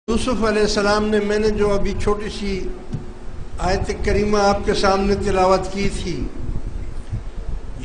یوسف علیہ السلام نے میں نے جو ابھی چھوٹی سی آیت کریمہ آپ کے سامنے تلاوت کی تھی،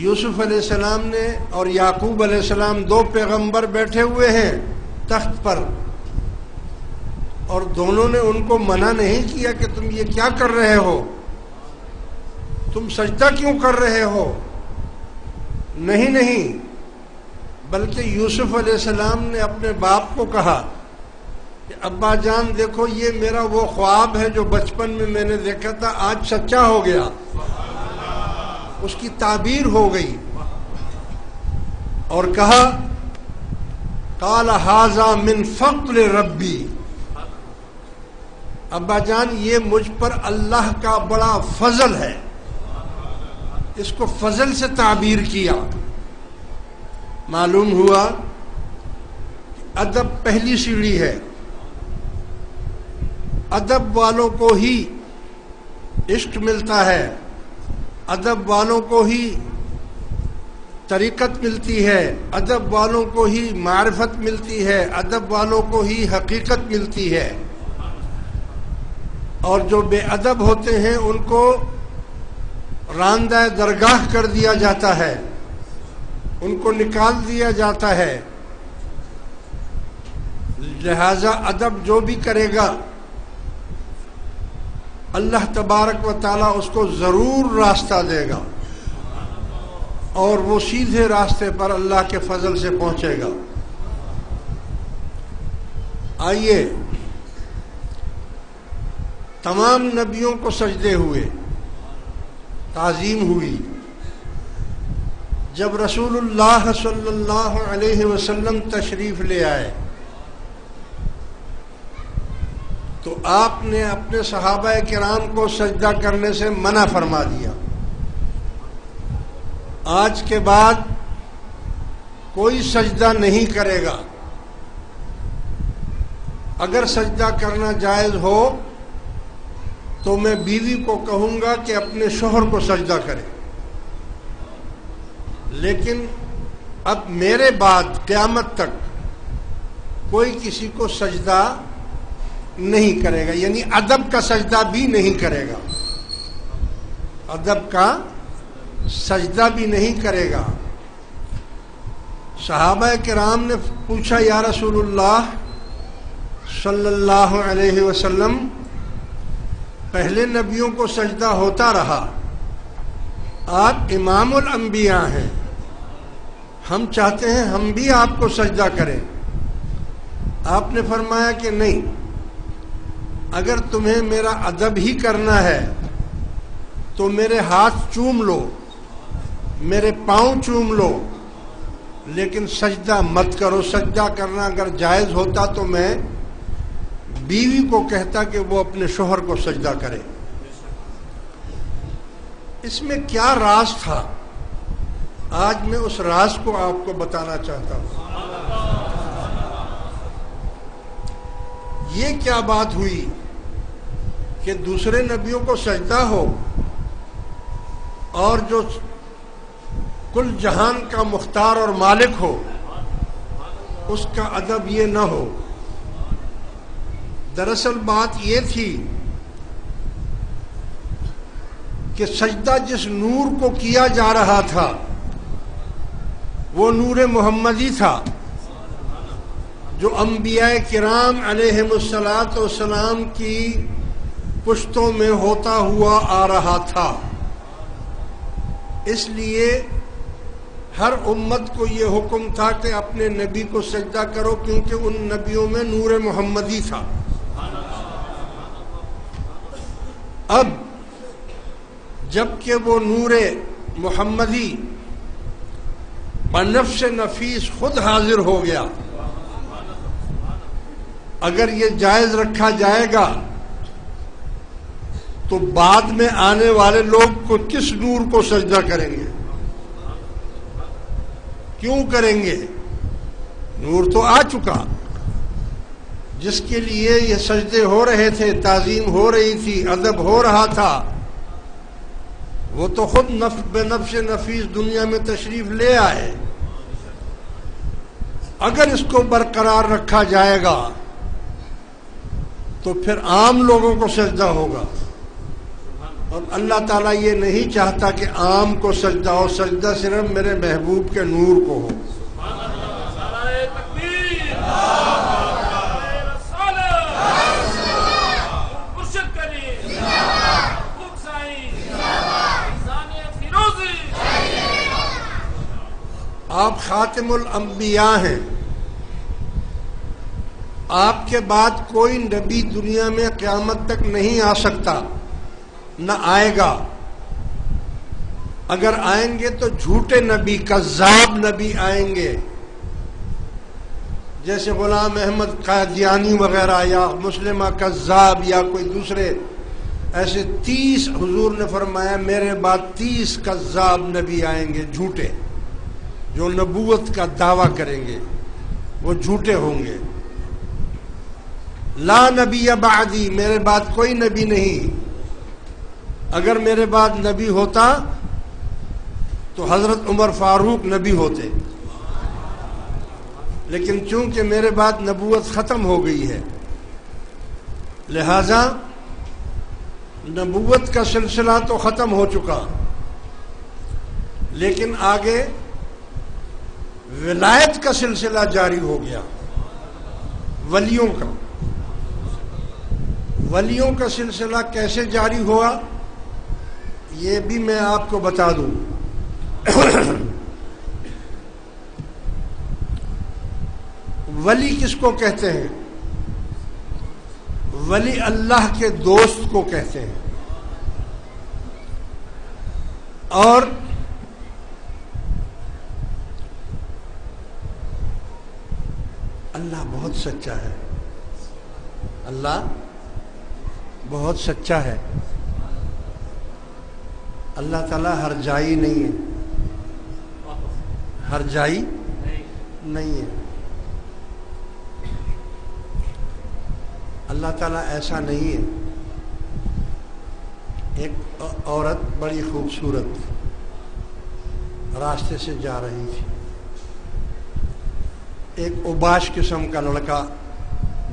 یوسف علیہ السلام نے اور یعقوب علیہ السلام دو پیغمبر بیٹھے ہوئے ہیں تخت پر، اور دونوں نے ان کو منع نہیں کیا کہ تم یہ کیا کر رہے ہو، تم سجدہ کیوں کر رہے ہو، نہیں، بلکہ یوسف علیہ السلام نے اپنے باپ کو کہا کہ ابا جان دیکھو، یہ میرا وہ خواب ہے جو بچپن میں نے دیکھا تھا، آج سچا ہو گیا، اس کی تعبیر ہو گئی، اور کہا قال ھذا من فضل ربی، ابا جان یہ مجھ پر اللہ کا بڑا فضل ہے، اس کو فضل سے تعبیر کیا۔ معلوم ہوا کہ ادب پہلی سیڑھی ہے، ادب والوں کو ہی عشق ملتا ہے، ادب والوں کو ہی طریقت ملتی ہے، ادب والوں کو ہی معرفت ملتی ہے، ادب والوں کو ہی حقیقت ملتی ہے، اور جو بے ادب ہوتے ہیں ان کو راندہ درگاہ کر دیا جاتا ہے، ان کو نکال دیا جاتا ہے۔ لہذا ادب جو بھی کرے گا اللہ تبارک و تعالیٰ اس کو ضرور راستہ دے گا، اور وہ سیدھے راستے پر اللہ کے فضل سے پہنچے گا۔ آئیے، تمام نبیوں کو سجدے ہوئے، تعظیم ہوئی۔ جب رسول اللہ صلی اللہ علیہ وسلم تشریف لے آئے تو آپ نے اپنے صحابہ کرام کو سجدہ کرنے سے منع فرما دیا۔ آج کے بعد کوئی سجدہ نہیں کرے گا، اگر سجدہ کرنا جائز ہو تو میں بیوی کو کہوں گا کہ اپنے شوہر کو سجدہ کرے، لیکن اب میرے بعد قیامت تک کوئی کسی کو سجدہ نہیں کرے گا، یعنی ادب کا سجدہ بھی نہیں کرے گا، ادب کا سجدہ بھی نہیں کرے گا۔ صحابہ کرام نے پوچھا، یا رسول اللہ صلی اللہ علیہ وسلم، پہلے نبیوں کو سجدہ ہوتا رہا، آپ امام الانبیاء ہیں، ہم چاہتے ہیں ہم بھی آپ کو سجدہ کریں۔ آپ نے فرمایا کہ نہیں، اگر تمہیں میرا ادب ہی کرنا ہے تو میرے ہاتھ چوم لو، میرے پاؤں چوم لو، لیکن سجدہ مت کرو۔ سجدہ کرنا اگر جائز ہوتا تو میں بیوی کو کہتا کہ وہ اپنے شوہر کو سجدہ کرے۔ اس میں کیا راز تھا؟ آج میں اس راز کو آپ کو بتانا چاہتا ہوں۔ یہ کیا بات ہوئی کہ دوسرے نبیوں کو سجدہ ہو اور جو کل جہان کا مختار اور مالک ہو اس کا ادب یہ نہ ہو؟ دراصل بات یہ تھی کہ سجدہ جس نور کو کیا جا رہا تھا وہ نور محمدی تھا، جو انبیاء کرام علیہم الصلاۃ والسلام کی پشتوں میں ہوتا ہوا آ رہا تھا۔ اس لیے ہر امت کو یہ حکم تھا کہ اپنے نبی کو سجدہ کرو، کیونکہ ان نبیوں میں نور محمدی تھا۔ اب جبکہ وہ نور محمدی بنفس نفیس خود حاضر ہو گیا، اگر یہ جائز رکھا جائے گا تو بعد میں آنے والے لوگ کو کس نور کو سجدہ کریں گے؟ کیوں کریں گے؟ نور تو آ چکا، جس کے لیے یہ سجدے ہو رہے تھے، تعظیم ہو رہی تھی، ادب ہو رہا تھا، وہ تو خود بنفس نفیس دنیا میں تشریف لے آئے۔ اگر اس کو برقرار رکھا جائے گا تو پھر عام لوگوں کو سجدہ ہوگا، اور اللہ تعالیٰ یہ نہیں چاہتا کہ عام کو سجدہ ہو، سجدہ صرف میرے محبوب کے نور کو ہو۔ آپ خاتم الانبیاء ہیں، آپ کے بعد کوئی نبی دنیا میں قیامت تک نہیں آ سکتا، نہ آئے گا۔ اگر آئیں گے تو جھوٹے نبی، کذاب نبی آئیں گے، جیسے غلام احمد قادیانی وغیرہ، یا مسلمہ کذاب، یا کوئی دوسرے ایسے 30 حضور نے فرمایا میرے بعد 30 کذاب نبی آئیں گے، جھوٹے، جو نبوت کا دعویٰ کریں گے، وہ جھوٹے ہوں گے۔ لا نبی بعدی، میرے بعد کوئی نبی نہیں۔ اگر میرے بعد نبی ہوتا تو حضرت عمر فاروق نبی ہوتے، لیکن چونکہ میرے بعد نبوت ختم ہو گئی ہے، لہذا نبوت کا سلسلہ تو ختم ہو چکا، لیکن آگے ولایت کا سلسلہ جاری ہو گیا، ولیوں کا۔ ولیوں کا سلسلہ کیسے جاری ہوا یہ بھی میں آپ کو بتا دوں۔ ولی کس کو کہتے ہیں؟ ولی اللہ کے دوست کو کہتے ہیں، اور اللہ بہت سچا ہے، اللہ بہت سچا ہے۔ اللہ تعالیٰ ہر جائی نہیں ہے، ہر جائی نہیں ہے۔ اللہ تعالیٰ ایسا نہیں ہے۔ ایک عورت بڑی خوبصورت راستے سے جا رہی تھی، ایک اوباش قسم کا لڑکا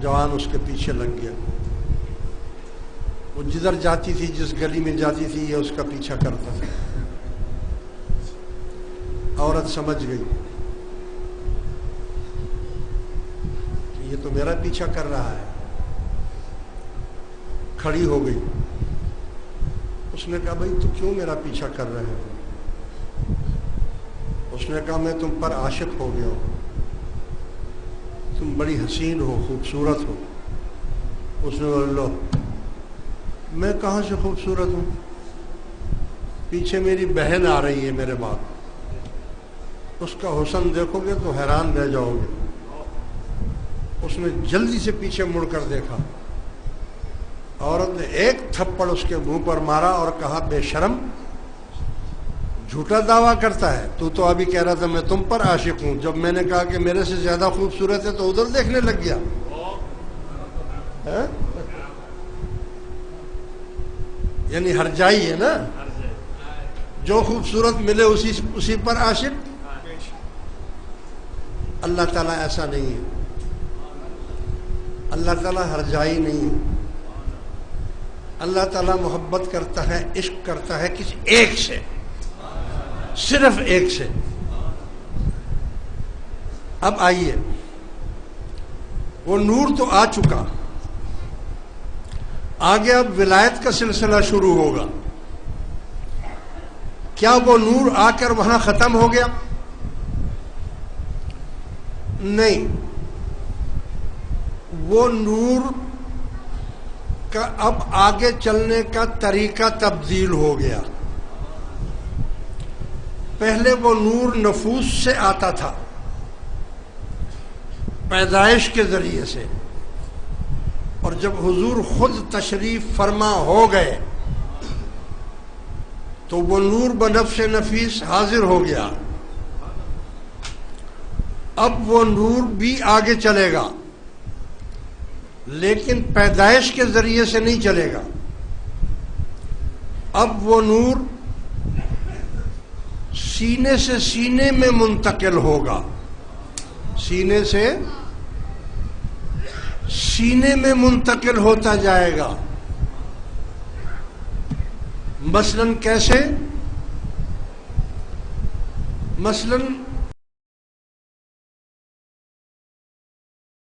جوان اس کے پیچھے لگ گیا۔ وہ جدھر جاتی تھی، جس گلی میں جاتی تھی، یہ اس کا پیچھا کرتا تھا۔ عورت سمجھ گئی کہ یہ تو میرا پیچھا کر رہا ہے، کھڑی ہو گئی۔ اس نے کہا بھائی تو کیوں میرا پیچھا کر رہے ہو؟ اس نے کہا میں تم پر عاشق ہو گیا ہوں، تم بڑی حسین ہو، خوبصورت ہو۔ اس نے بولا لو میں کہاں سے خوبصورت ہوں؟ پیچھے میری بہن آ رہی ہے میرے بعد، اس کا حسن دیکھو گے تو حیران رہ جاؤ گے۔ اس نے جلدی سے پیچھے مڑ کر دیکھا، عورت نے ایک تھپڑ اس کے منہ پر مارا اور کہا بے شرم، جھوٹا دعویٰ کرتا ہے تو ابھی کہہ رہا تھا میں تم پر عاشق ہوں، جب میں نے کہا کہ میرے سے زیادہ خوبصورت ہے تو ادھر دیکھنے لگ گیا۔ یعنی ہر جائی ہے نا، جو خوبصورت ملے اسی پر عاشق۔ اللہ تعالیٰ ایسا نہیں ہے، اللہ تعالیٰ ہر جائی نہیں ہے۔ اللہ تعالیٰ محبت کرتا ہے، عشق کرتا ہے کسی ایک سے، صرف ایک سے۔ اب آئیے، وہ نور تو آ چکا، آگے اب ولایت کا سلسلہ شروع ہوگا۔ کیا وہ نور آ کر وہاں ختم ہو گیا؟ نہیں، وہ نور کا اب آگے چلنے کا طریقہ تبدیل ہو گیا۔ پہلے وہ نور نفوس سے آتا تھا، پیدائش کے ذریعے سے، اور جب حضور خود تشریف فرما ہو گئے تو وہ نور بنفس نفیس حاضر ہو گیا۔ اب وہ نور بھی آگے چلے گا، لیکن پیدائش کے ذریعے سے نہیں چلے گا۔ اب وہ نور سینے سے سینے میں منتقل ہوگا، سینے سے سینے میں منتقل ہوتا جائے گا. مثلاً کیسے؟ مثلاً